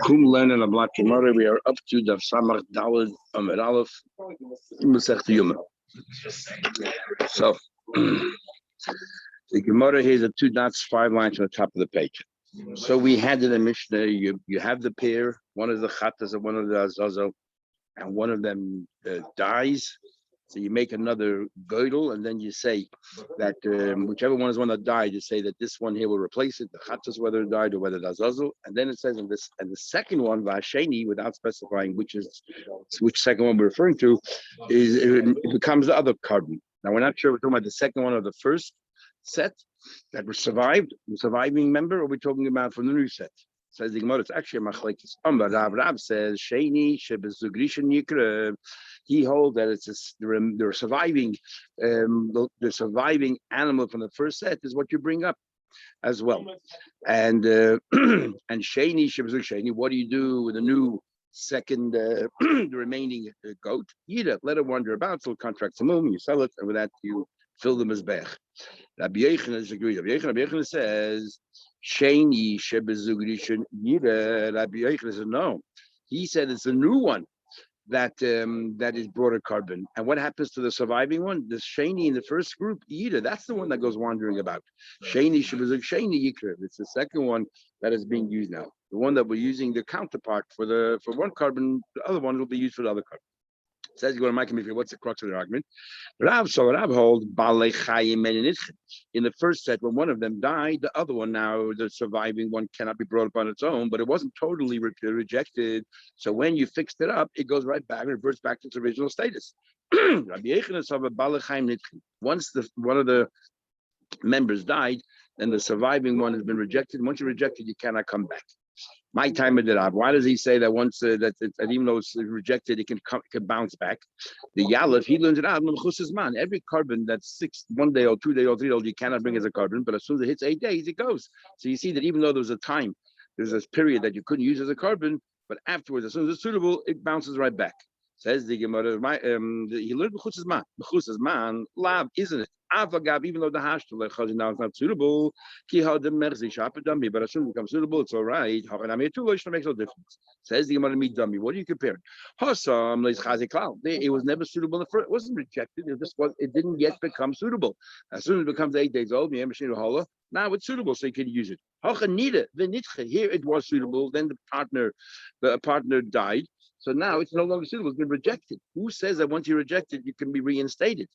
Kum learning a black tomorrow. We are up to the Samach Daled Amir Aleph Masech Yoma. So the Gemara here is a 2 dots, 5 lines on the top of the page. So we had in the Mishnah, you have the pair, one is the Chattas and one of the Azazel, and one of them dies. So you make another girdle, and then you say that whichever one is one that died, you say that this one here will replace it, the Chattas, whether it died or whether it Azazel. And then it says in this, and the second one, Vasheni, without specifying which second one we're referring to, is it becomes the other carbon. Now we're not sure if we're talking about the second one or the first set that was survived, the surviving member, or we're talking about from the new set. Says the Gemara, it's actually a machlekes. Rav says, Sheni shebezugrishin yikra. He holds that it's the surviving, the surviving animal from the first set is what you bring up as well. And and Sheni shebezugrishin. What do you do with the new second, the remaining goat? Eat it, let it wander about till contract to move, you sell it, and with that you fill the mizbech. Rabbi Yochanan agrees. Rabbi Yochanan says, Sheni shebezugrishin yira. Rabbi Yochanan says no. He said it's a new one that is broader carbon. And what happens to the surviving one? The Sheni in the first group, yira, that's the one that goes wandering about. Sheni shebezugrishin yikra. It's the second one that is being used now. The one that we're using the counterpart for one carbon, the other one will be used for the other carbon. Says you go to Mike, what's the crux of the argument? Rav holds in the first set when one of them died, the other one now, the surviving one cannot be brought up on its own, but it wasn't totally rejected. So when you fixed it up, it goes right back, reverts back to its original status. Once one of the members died, then the surviving one has been rejected. Once you're rejected, you cannot come back. My time of the Rab. Why does he say that once that even though it's rejected, it can bounce back? The Yalef, he learns it out. Every carbon that's 1 day or 2 day or 3 days, you cannot bring as a carbon, but as soon as it hits 8 days, it goes. So you see that even though there was a time, there's this period that you couldn't use as a carbon, but afterwards, as soon as it's suitable, it bounces right back. Says the Gemara, he learned Mechusas man, lab, isn't it? Avagab, even though the hashtal now is not suitable, but as soon as it becomes suitable, it's all right. It makes no difference. Says the Gemara, dummy. What are you comparing? It was never suitable in the first. It wasn't rejected. It didn't yet become suitable. As soon as it becomes 8 days old, now it's suitable, so you can use it. Here it was suitable. Then the partner died. So now it's no longer suitable. It's been rejected. Who says that once you're rejected, you can be reinstated?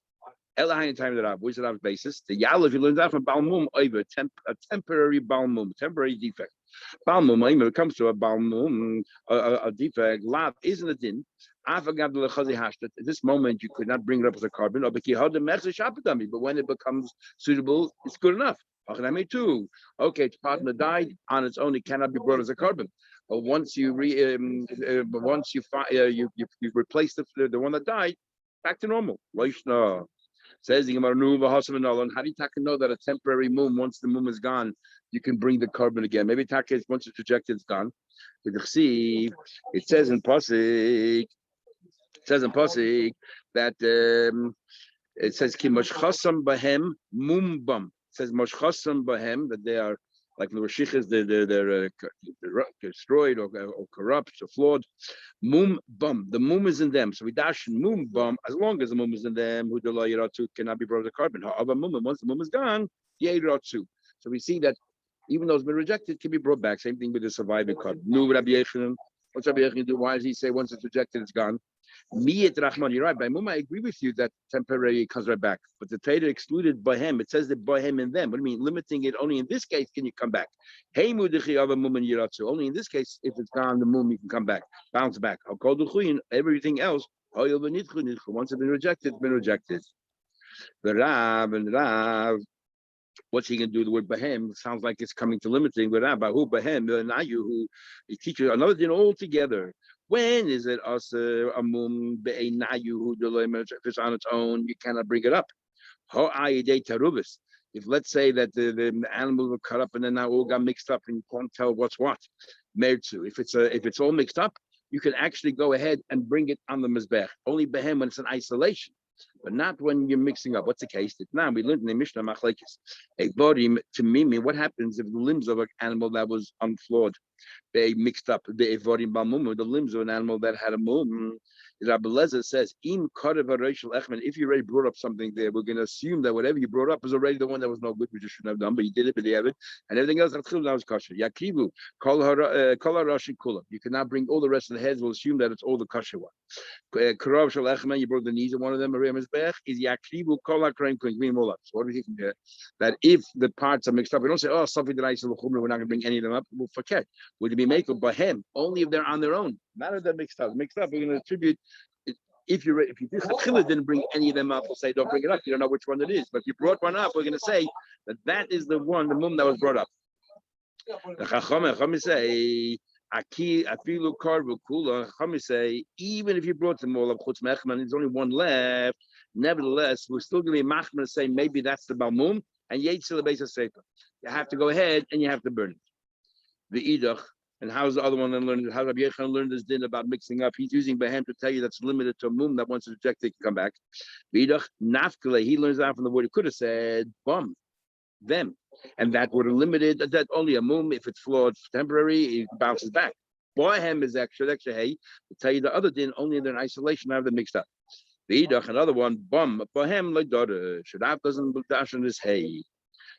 Elahain time that which is on basis. The Yalav, you learn that from Balmum over a temporary Balmum, temporary defect. Balmum, when it comes to a Balmum, a defect, Lav isn't a din. At this moment, you could not bring it up as a carbon, but when it becomes suitable, it's good enough. Okay, its partner died on its own; it cannot be brought as a carbon. But once you replace the one that died, back to normal. Says the Gemara, how do you know that a temporary mum, once the mum is gone, you can bring the carbon again? Maybe taka once it's rejected, it's gone. It says in Pasik that it says ki mashchasam bahem mumbam. It says mashchasam bahem, that they are like the Rashichas, they're destroyed or corrupt or flawed. Mum bum, the mum is in them. So we dash mum bum, as long as the mum is in them, who the lawyeratu cannot be brought to carbon. However, once the mum is gone, yairatu. So we see that even though it's been rejected, it can be brought back. Same thing with the surviving carbon. No, Rabbi Yochanan. What's Rabbi Yochanan do? Why does he say once it's rejected, it's gone? Rahman, you're right. By Mum, I agree with you that temporary comes right back. But the Torah excluded Bahem. It says that Bahem in them. What do you mean? Limiting it only in this case can you come back? Hey, only in this case, if it's gone, the Mum, you can come back, bounce back. I'll call the everything else. Once it's been rejected, it's been rejected. The Rav, what's he going to do? The word Bahem sounds like it's coming to limiting. But Bahu Bahem, Nayu, who he teaches another thing altogether. When is it also a mum be'enayu if it's on its own, you cannot bring it up. If let's say that the animals were cut up and then now all got mixed up and you can't tell what's what. Mertzu. If it's all mixed up, you can actually go ahead and bring it on the mizbech. Only behem when it's in isolation. but not when you're mixing up. What's the case? Now we learned in the Mishnah Machlekes. A body to me, what happens if the limbs of an animal that was unflawed, they mixed up the limbs of an animal that had a mum? Rabbi Lezer says, if you already brought up something there, we're going to assume that whatever you brought up was already the one that was no good, we just shouldn't have done, but you did it, but you have it, and everything else that was kosher. Yakrivu, you cannot bring all the rest of the heads, we'll assume that it's all the kosher one. You brought the knees of one of them, is Yakrivu, so what do we think there? That if the parts are mixed up, we don't say, oh, something that I said, we're not going to bring any of them up, we'll forget. Would it be made by him only if they're on their own? Not if they're mixed up. Mixed up, we're going to attribute. If you didn't bring any of them up, we'll say don't bring it up. You don't know which one it is. But if you brought one up, we're going to say that is the one, the mum that was brought up. The Chacham say, say, even if you brought them all up, there's only one left. Nevertheless, we're still going to be machmer to say maybe that's the balmum and yetzel the base of sefer. You have to go ahead and you have to burn it. The idach. And how's the other one learn? How Rabbi Yechon learned this din about mixing up? He's using behem to tell you that's limited to a mum that once it's rejected can come back. Vidach nafkele, he learns that from the word. He could have said bum, them, and that would have limited that only a mum. If it's flawed temporary, it bounces back. Bohem is extra hey. To tell you the other din only in isolation have them mixed up. Vidach, another one bum. Bohem like daughter. Shadaf doesn't dash on this hay.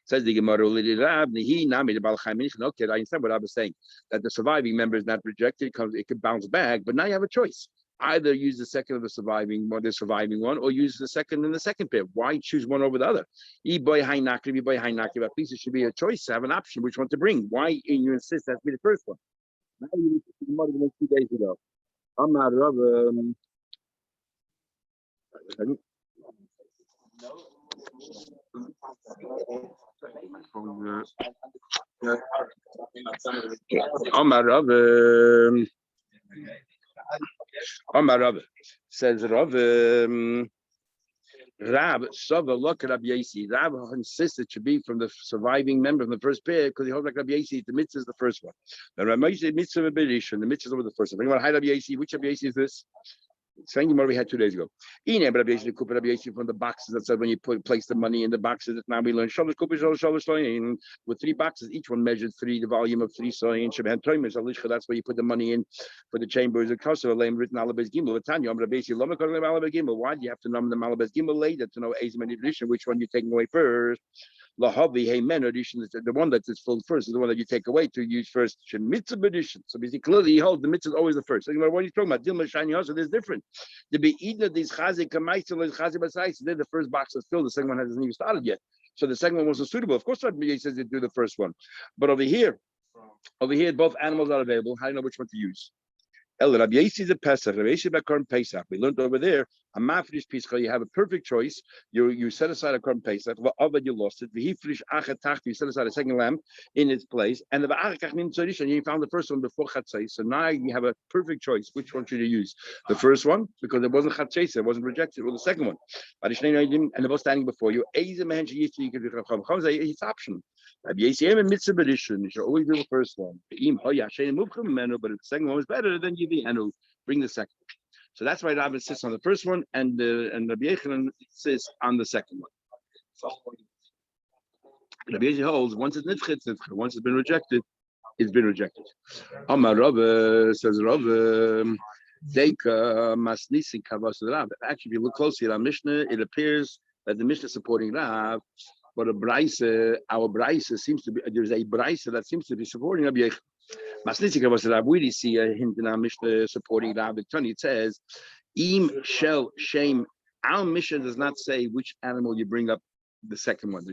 Says the Gemara, okay, I understand what I was saying, that the surviving member is not rejected, it could bounce back, but now you have a choice. Either use the second of the surviving one, or use the second in the second pair. Why choose one over the other? At least it should be a choice to have an option, which one to bring. Why you insist that to be the first one? Now you the Gemara 2 days ago. Amar Rav, Amar Rav says Rav Sava look at Rabbi Yasi. Rav insists it should be from the surviving member from the first pair because he holds like Rabbi Yasi. The mitzvah is the first one. The Rabbi Yasi mitzvah of the mitzvah is over the first one. Think about Rabbi Yasi. Which Rabbi Yasi is this? Same Gemara we had 2 days ago. From the boxes that said when you place the money in the boxes. Now we learn with 3 boxes, each one measured the volume of 3 soin. That's where you put the money in for the chambers of Kosovo. Written Alabez Gimel. Why do you have to number the Alabez Gimel later to know which one you're taking away first? Lahavi, hey men edition is the one that is filled first, is the one that you take away to use first. Mitzvah edition. So basically, clearly he holds the mitzvah is always the first. So what are you talking about? Dilma Shani also, there's different. The be either these chazik kamaisel is chazik basais. Then the first box is filled, the second one hasn't even started yet. So the second one wasn't suitable. Of course, Rabbi says you do the first one. But over here, both animals are available. How do you know which one to use? Rabbi Yasi is a Pesach. Rabbi Yasi by Korban Pesach. We learned over there a mafresh pischa. You have a perfect choice. You set aside a Korban Pesach. Va'avad you lost it. V'hifresh achat tachti. You set aside a second lamb in its place. And the va'achach min tzadishan. You found the first one before chatzais. So now you have a perfect choice. Which one should you use? The first one because it wasn't chatzais. It wasn't rejected. Or the second one. And they're both standing before you. It's optional. You should always do the first one. But if the second one was better, then you bring the second. So that's why Rav insists on the first one, and Rabbi Yechon insists on the second one. Rabbi Yechon holds once it's nifchit, it's nifchit. Once it's been rejected, it's been rejected. Amar Rav says Rav Deika Masnisi Kavas Rav. Actually, if you look closely at our Mishnah, it appears that the Mishnah is supporting Rav. But our Braisa seems to be, there's a Braisa that seems to be supporting Rabbi Yechon. Masnitzika was Rav. We see a hint in our Mishnah supporting Rav. It says, Im shel shame. Our Mishnah does not say which animal you bring up the second one.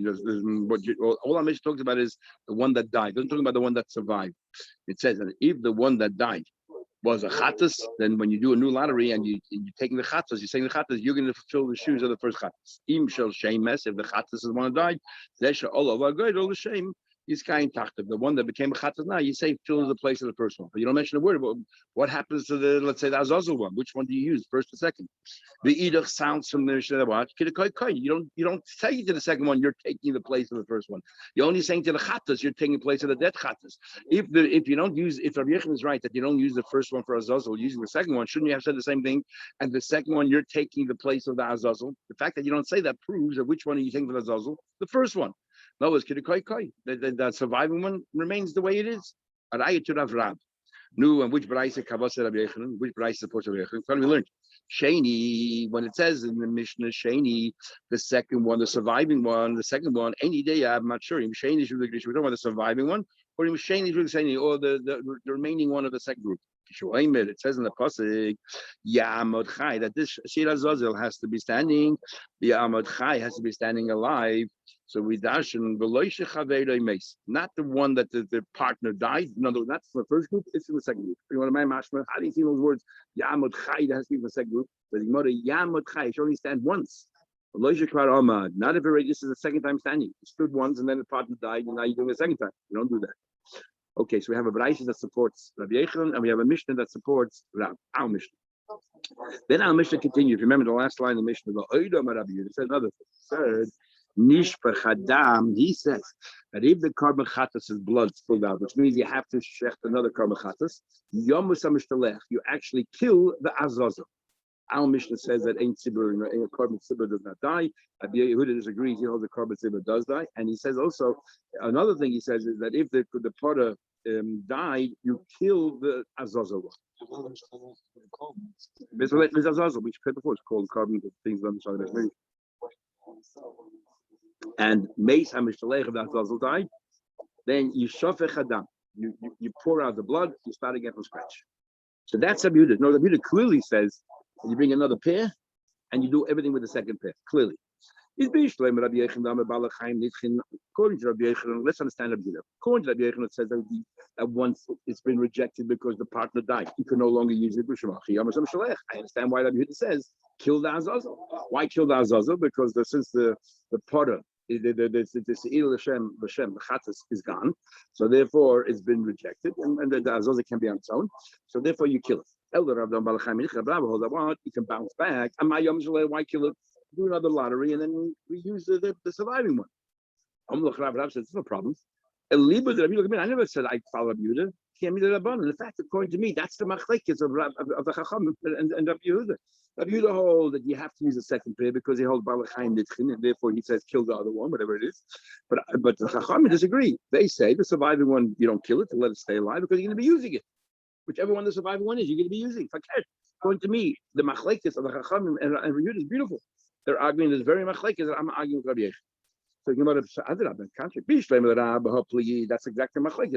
All our Mishnah talks about is the one that died. It doesn't talk about the one that survived. It says that if the one that died was a chattas, then when you do a new lottery and you're taking the chattas, you're saying the chattas, you're going to fulfill the shoes of the first chattas. Im shel shame mes, if the chattas is the one that died, zesha all of our good, all the shame. This guy in Tachtav, the one that became a Chatas now, you say fill in the place of the first one. But you don't mention a word about what happens to the, let's say, the Azazel one. Which one do you use, first or second? The Edach sounds from the Mishnah watch. You don't say to the second one, you're taking the place of the first one. You're only saying to the Chatas, you're taking the place of the dead Chatas. If you don't use, if Rabbi Yechon is right that you don't use the first one for Azazel, using the second one, shouldn't you have said the same thing? And the second one, you're taking the place of the Azazel. The fact that you don't say that proves that which one are you taking for the Azazel? The first one. No, it's koi. The surviving one remains the way it is. Arayah to Rav Rab. Nu, and which Braisa Kavasa Rabbi Yechon, which Braisa supports Rabbi Yechon. Finally, we learned Shani, when it says in the Mishnah Shani, the second one, the surviving one, the second one, any day I'm not sure. Shani is really, we're talking about the surviving one, or Shani is really saying, or the remaining one of the second group. It says in the pasuk, Yamod Chai, that this Shir Azazel has to be standing, the Yamod Chai has to be standing alive. So we dashin not the one that the partner died. No, that's the first group. It's in the second group. You want to mind mashma? How do you see those words? Yamod Chai has to be in the second group. But the Gemara Yamod Chai should only stand once. Not if already this is the second time standing. You stood once and then the partner died, and now you're doing the second time. You don't do that. Okay, so we have a Braisa that supports Rabbi Yechon, and we have a Mishnah that supports our Mishnah. Then our Mishnah continues. Remember the last line of the Mishnah, it says another thing. Third, Nishpachadam, he says that if the carbon chatas is blood spilled out, which means you have to shecht another carbon chatas, you actually kill the azazel. Our Mishnah says that ain't sibur, a carbon sibur does not die. Rabbi Yehuda disagrees. He holds the carbon sibur does die, and he says also another thing. He says is that if the potter died, you kill the azazel. This azazel, which before is called carbon things on the side of the and Meis HaMishtalech of the azazel died, then you shofech hadam. You pour out the blood. You start again from scratch. So that's Rabbi Yehuda. No, Rabbi Yehuda clearly says you bring another pair and you do everything with the second pair. Clearly. According to Rabbi Yechon, let's understand Rabbi Yehuda. According to Rabbi Yechon, it says that once it's been rejected because the partner died, you can no longer use it. I understand why Rabbi Yehuda says kill the azazel. Why kill the azazel? Because since the potter, the chatas is gone, so therefore it's been rejected, and the azazel can be on its own. So therefore you kill it. Elder Rav you can bounce back. Why kill it? Do another lottery and then we use the surviving one. Rav said, it's no problem. I never said I follow Yehuda. In fact, according to me, that's the machlekes of the Chacham and Rabbi Yehuda. Rabbi Yehuda holds that you have to use the second pair because he holds Balachayim Nitchin, and therefore he says kill the other one, whatever it is. But the Chacham disagree. They say the surviving one, you don't kill it to let it stay alive because you're going to be using it. Whichever one the surviving one is, you're going to be using. According to me, the machlekes of the Chacham and Rabbi Yehuda is beautiful. They're arguing this very machlekes that I'm arguing with Rabbi Yechon. So you might have that's exactly machlekes.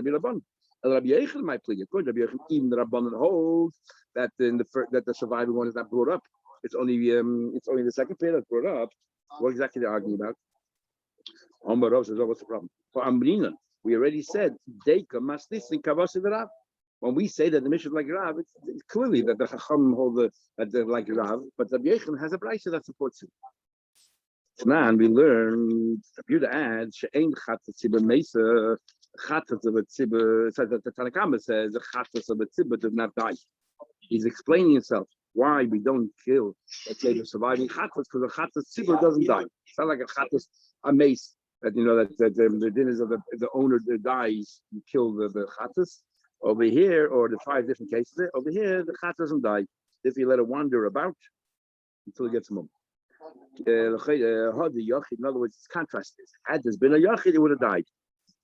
Rabbi Yechon might plea. According to Rabbi Yechon, even the Rabbanan holds that that the surviving one is not brought up. It's only the second pair that's brought up. What exactly they're arguing about? Amar says, what's the problem? For Amrina, we already said Deika Maslis in Kavasi the Rav. When we say that the mission is like Rav, it's clearly that the Chacham hold that they're like Rav, but Rabbi Yechon has a brayso that supports it. And we learn Yehuda adds she'ein chatas tzibur meisa chatas of a tzibur. It says that the Tanakama says the chatas of a tzibur does not die. He's explaining himself why we don't kill, let's say, the surviving chatas, because the chatas tzibur doesn't die. It's not like a chatas a mace that that the dinners of the owner dies, you kill the chatas. Over here, or the 5 different cases, over here the chatas doesn't die if you let it wander about until it gets home. In other words, it's contrasted. Had there been a yachid, it would have died.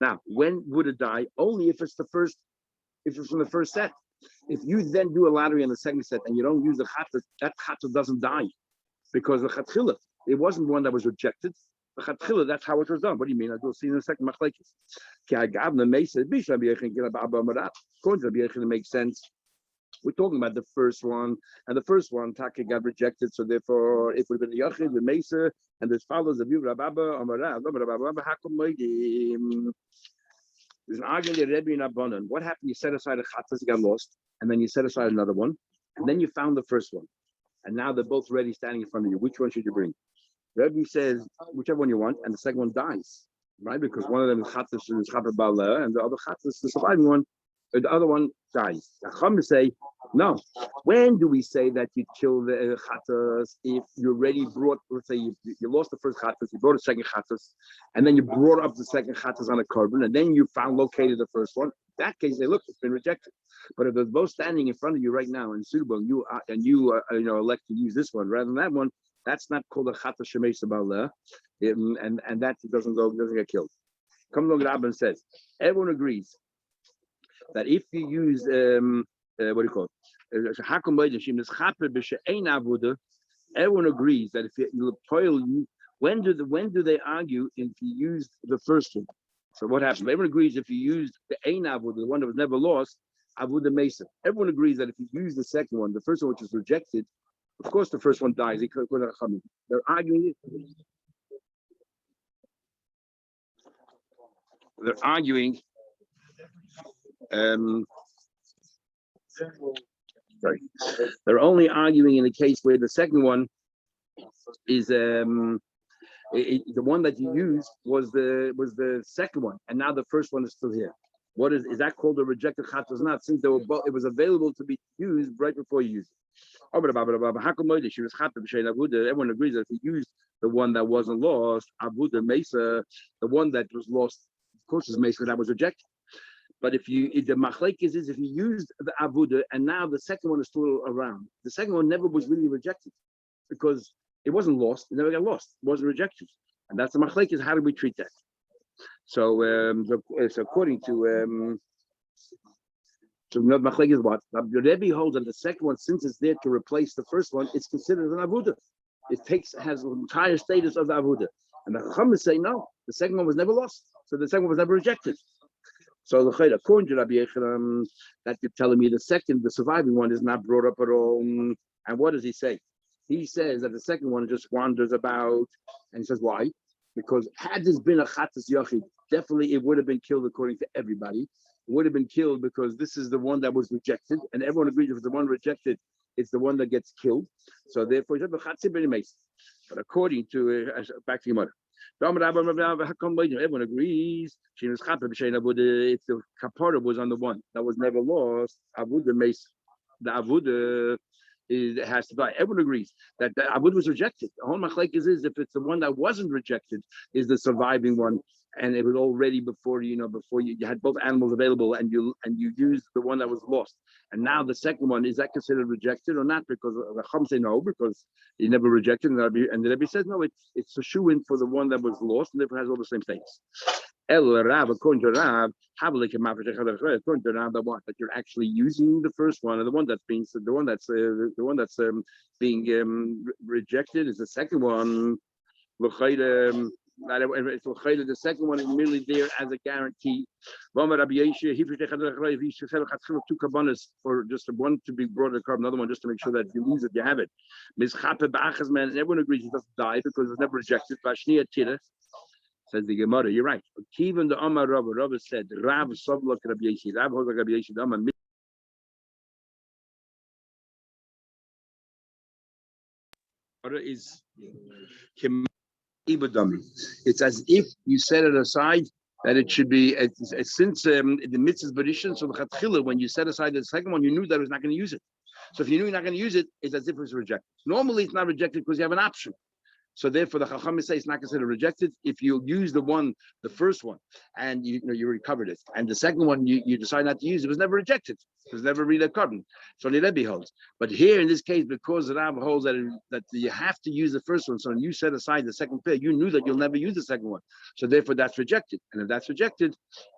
Now, when would it die? Only if it's from the first set. If you then do a lottery on the second set and you don't use the chatas, that chatas doesn't die because the chatchila, it wasn't one that was rejected. The chatchila, that's how it was done. What do you mean? I will see in a second. According to Rabbi Yechon, it makes sense. We're talking about the first one, and the first one, Taka got rejected, so therefore, if we've been a Yachid, the Mesa, and this follows the view of Rababa, there's an argument in Rebbe and Abbanan. What happened? You set aside a Chatas, you got lost, and then you set aside another one, and then you found the first one, and now they're both ready standing in front of you. Which one should you bring? Rebbe says, whichever one you want, and the second one dies. right? Because one of them is Chatas is Chaper Bala, and the other Chatas, the surviving one, the other one dies. The Chum say, no. When do we say that you kill the Chatas if you already brought, let's say you lost the first Chatas, you brought a second Chatas, and then you brought up the second Chatas on a carbon, and then you found located the first one? In that case, they look, it's been rejected. But if they're both standing in front of you right now and suitable, and you elect to use this one rather than that one, that's not called a Chatas Shemesh Bala, and that doesn't get killed. Come along, Rabban says, everyone agrees that if you use what do you call it? Everyone agrees that if you toil, when do they argue if you use the first one? So what happens? Everyone agrees if you use the ein avoda, the one that was never lost, avoda mesa. Everyone agrees that if you use the second one, the first one which is rejected, of course the first one dies. They're arguing. They're arguing. Sorry. They're only arguing in the case where the second one is the one that you used was the second one, and now the first one is still here. What is that called a rejected chatas? Not, since it was available to be used right before you used it. Everyone agrees that if you used the one that wasn't lost, avuda mesa, the one that was lost, of course, is mesa that was rejected. But the machlek is if you used the avuda and now the second one is still around, the second one never was really rejected because it wasn't lost, it never got lost, it wasn't rejected. And that's the machlek is how do we treat that? So, so according to machlek is what? The Rebbe holds that the second one, since it's there to replace the first one, it's considered an avuda. It has the entire status of the avuda. And the Chachamim say no, the second one was never lost, so the second one was never rejected. So according to Rabbi Yechanan, that you're telling me the surviving one is not brought up at all. And what does he say? He says that the second one just wanders about, and he says why? Because had this been a chatas yachid, definitely it would have been killed according to everybody. It would have been killed because this is the one that was rejected, and everyone agrees if it's the one rejected, it's the one that gets killed. So therefore, but according to back to your mother. Everyone agrees. If the kapara was on the one that was never lost, the avuda has to die. Everyone agrees that the avud was rejected. The whole machlek is if it's the one that wasn't rejected is the surviving one, and it was already before you had both animals available, and you used the one that was lost, and now the second one, is that considered rejected or not? Because the Chum say no, because he never rejected, and the Rebbe says no, it's a shoo-in for the one that was lost, and therefore has all the same things. According to Rav, that you're actually using the first one, and the one that's being rejected is the second one. The second one is merely there as a guarantee. If you set two kabbanas for just one to be brought to the carbon, another one just to make sure that if you lose it, you have it. And everyone agrees it doesn't die because it's never rejected. Says the Gemara, you're right. Even the Amar Rabba said, Rav Soblok Rabbi Yeshi, Rav Hozak Rabbi Yeshi, Amar is it's as if you set it aside that it should be since the mitzvah is berishin. So the chatchila, when you set aside the second one, you knew that it was not going to use it. So if you knew you're not going to use it, it's as if it was rejected. Normally, it's not rejected because you have an option. So therefore, the Chachamim say it's not considered rejected if you use the first one, and you recovered it, and the second one you decide not to use. It was never rejected. It was never really carbon. So the Rebbe holds. But here in this case, because the Rav holds that you have to use the first one, so when you set aside the second pair, you knew that you'll never use the second one. So therefore, that's rejected. And if that's rejected,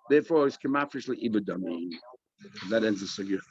therefore it's kemafrishly ibadami. That ends the sugya.